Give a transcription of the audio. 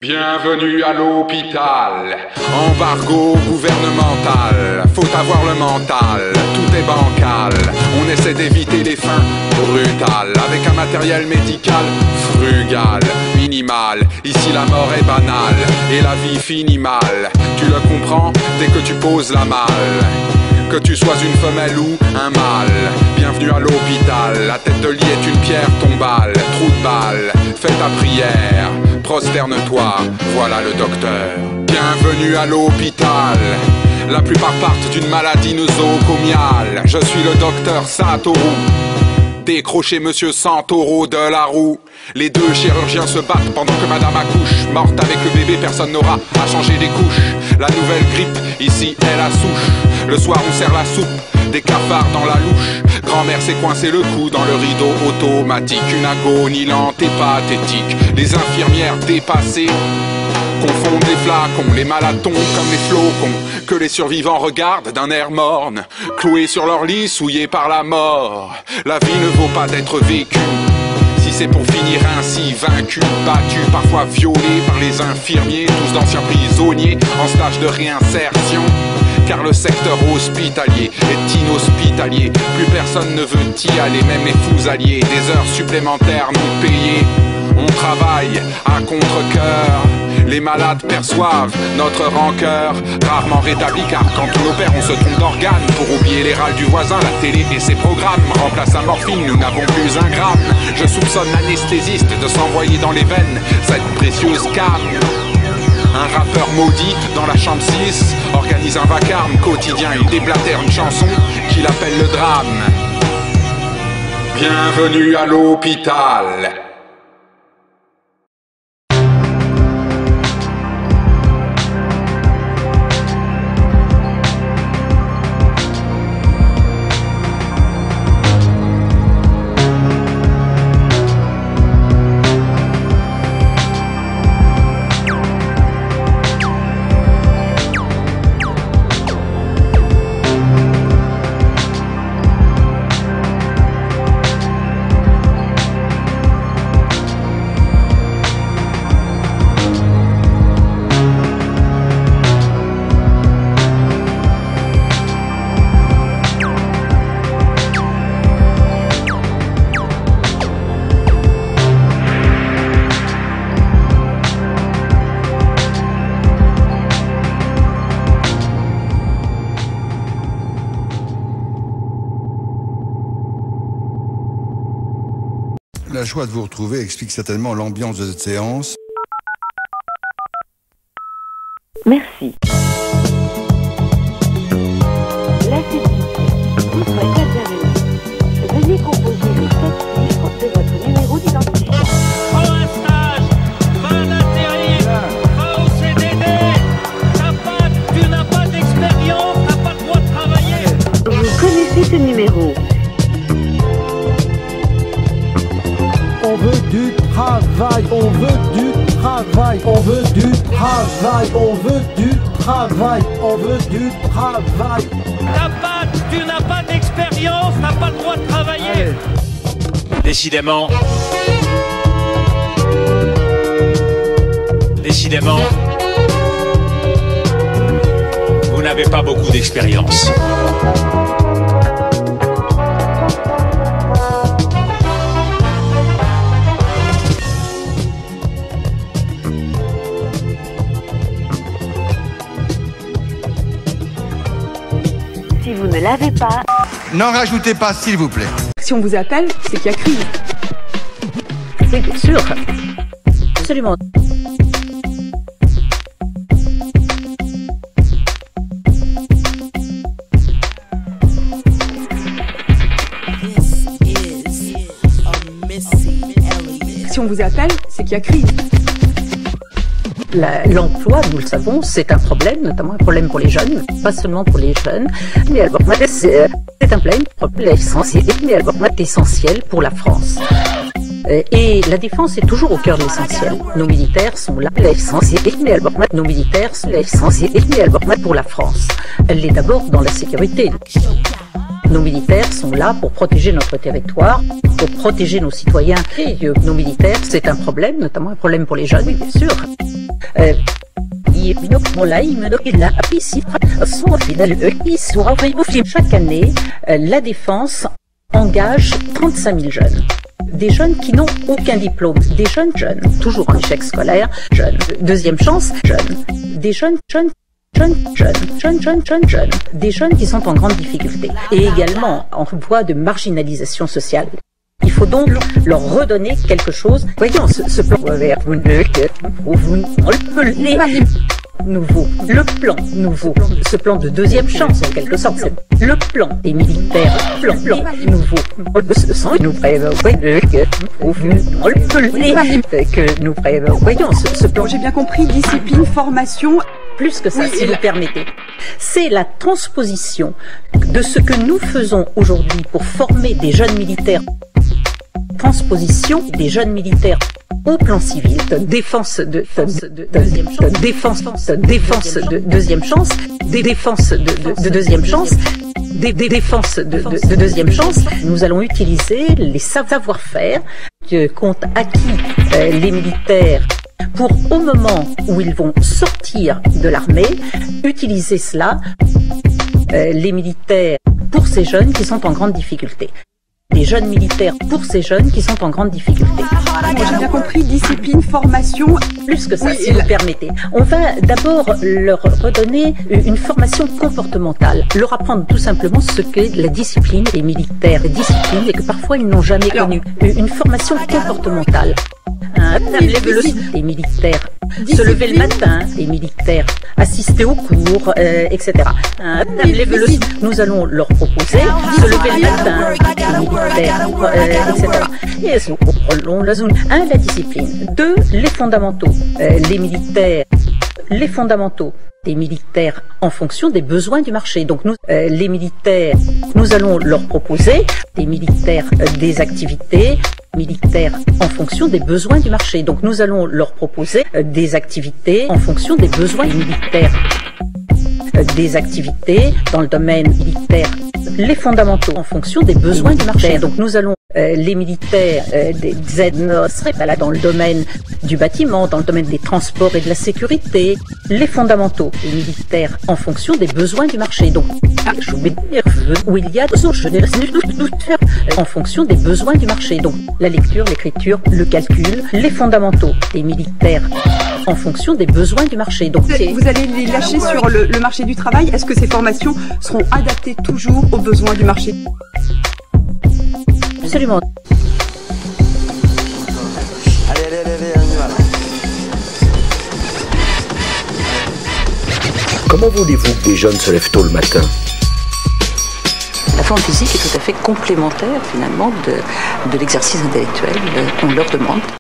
Bienvenue à l'hôpital, embargo gouvernemental, faut avoir le mental, tout est bancal, on essaie d'éviter les fins brutales, avec un matériel médical frugal, minimal, ici la mort est banale, et la vie finit mal, tu le comprends dès que tu poses la malle. Que tu sois une femelle ou un mâle, bienvenue à l'hôpital. La tête de lit est une pierre tombale, trou de balle, fais ta prière, prosterne-toi, voilà le docteur. Bienvenue à l'hôpital. La plupart partent d'une maladie nosocomiale. Je suis le docteur Satoru. Décrochez monsieur Santoro de la roue. Les deux chirurgiens se battent pendant que madame accouche. Morte avec le bébé, personne n'aura à changer des couches. La nouvelle grippe, ici est la souche. Le soir on sert la soupe, des cafards dans la louche. Grand-mère s'est coincé le cou dans le rideau automatique. Une agonie lente et pathétique. Les infirmières dépassées confondent les flacons, les malades tombent comme les flocons, que les survivants regardent d'un air morne, cloués sur leur lit, souillés par la mort. La vie ne vaut pas d'être vécue, si c'est pour finir ainsi, vaincu, battu, parfois violé par les infirmiers, tous d'anciens prisonniers en stage de réinsertion. Car le secteur hospitalier est inhospitalier, plus personne ne veut y aller, même les fous alliés, des heures supplémentaires non payées. On travaille à contre-cœur, les malades perçoivent notre rancœur, rarement rétabli car quand on opère on se trompe d'organes. Pour oublier les râles du voisin, la télé et ses programmes remplacent la morphine, nous n'avons plus un gramme. Je soupçonne l'anesthésiste de s'envoyer dans les veines cette précieuse cam. Un rappeur maudit dans la chambre 6 organise un vacarme quotidien, il déblatère une chanson qu'il appelle le drame. Bienvenue à l'hôpital. La joie de vous retrouver explique certainement l'ambiance de cette séance. Merci. La technique vous souhaite la bienvenue. Veuillez composer les 7 chiffres de votre numéro d'identifiant. Prends un stage, va à l'intérim, va au CDD. Tu n'as pas d'expérience, t'as pas le droit de travailler. Vous connaissez ce numéro. On veut du travail, on veut du travail, on veut du travail, on veut du travail, on veut du travail. Tu n'as pas d'expérience, t'as pas le droit de travailler. Allez. Décidément, vous n'avez pas beaucoup d'expérience. Si vous ne l'avez pas... N'en rajoutez pas, s'il vous plaît. Si on vous appelle, c'est qu'il y a crise. C'est bien sûr. Absolument. Si on vous appelle, c'est qu'il y a crise. L'emploi, nous le savons, c'est un problème, notamment un problème pour les jeunes, pas seulement pour les jeunes, mais c'est un problème essentiel, mais essentiel pour la France. Et la défense est toujours au cœur de l'essentiel. Nos militaires sont là, l'essentiel. Nos militaires sont l'essentiel pour la France. Elle est d'abord dans la sécurité. Nos militaires sont là pour protéger notre territoire, pour protéger nos citoyens. Et nos militaires, c'est un problème, notamment un problème pour les jeunes, oui, bien sûr. Chaque année, la défense engage 35 000 jeunes. Des jeunes qui n'ont aucun diplôme, des jeunes, toujours en échec scolaire, jeunes, deuxième chance, jeunes, des jeunes, des jeunes qui sont en grande difficulté et également en voie de marginalisation sociale. Il faut donc leur redonner quelque chose. Voyons ce plan nouveau, le plan nouveau, ce plan de deuxième chance en quelque sorte, c'est le plan des militaires, plan nouveau. Nous prévoyons ce plan. J'ai bien compris, discipline, formation. Plus que ça, oui, si vous permettez. C'est la transposition de ce que nous faisons aujourd'hui pour former des jeunes militaires. Transposition des jeunes militaires au plan civil, défense de deuxième chance, défense de deuxième chance, défense de deuxième chance, défense de deuxième chance. Nous allons utiliser les savoir-faire qu'ont acquis les militaires pour, au moment où ils vont sortir de l'armée, utiliser cela, les militaires, pour ces jeunes qui sont en grande difficulté. Des jeunes militaires pour ces jeunes qui sont en grande difficulté. J'ai bien compris, discipline, formation. Plus que ça, oui, si vous permettez. On va d'abord leur redonner une formation comportementale, leur apprendre tout simplement ce qu'est la discipline et militaire, discipline et que parfois ils n'ont jamais connue. Une formation comportementale. Les militaires, se lever le matin, les militaires, assister aux cours, etc. Nous allons leur proposer se lever le matin, les militaires, etc. Et la discipline. 2, les fondamentaux. Les fondamentaux des militaires en fonction des besoins du marché. Donc les militaires, nous allons leur proposer des militaires des activités militaires en fonction des besoins du marché. Donc nous allons leur proposer des activités en fonction des besoins militaires. Des activités dans le domaine militaire, les fondamentaux en fonction des besoins du marché. Donc nous allons les militaires des aides seraient là dans le domaine du bâtiment, dans le domaine des transports et de la sécurité, les fondamentaux des militaires en fonction des besoins du marché. Donc où il y a en fonction des besoins du marché. Donc la lecture, l'écriture, le calcul, les fondamentaux des militaires en fonction des besoins du marché. Donc vous allez les lâcher sur le marché du travail. Est-ce que ces formations seront adaptées toujours aux besoins du marché? Absolument. Allez, on y va. Comment voulez-vous que les jeunes se lèvent tôt le matin? La forme physique est tout à fait complémentaire finalement de l'exercice intellectuel qu'on leur demande.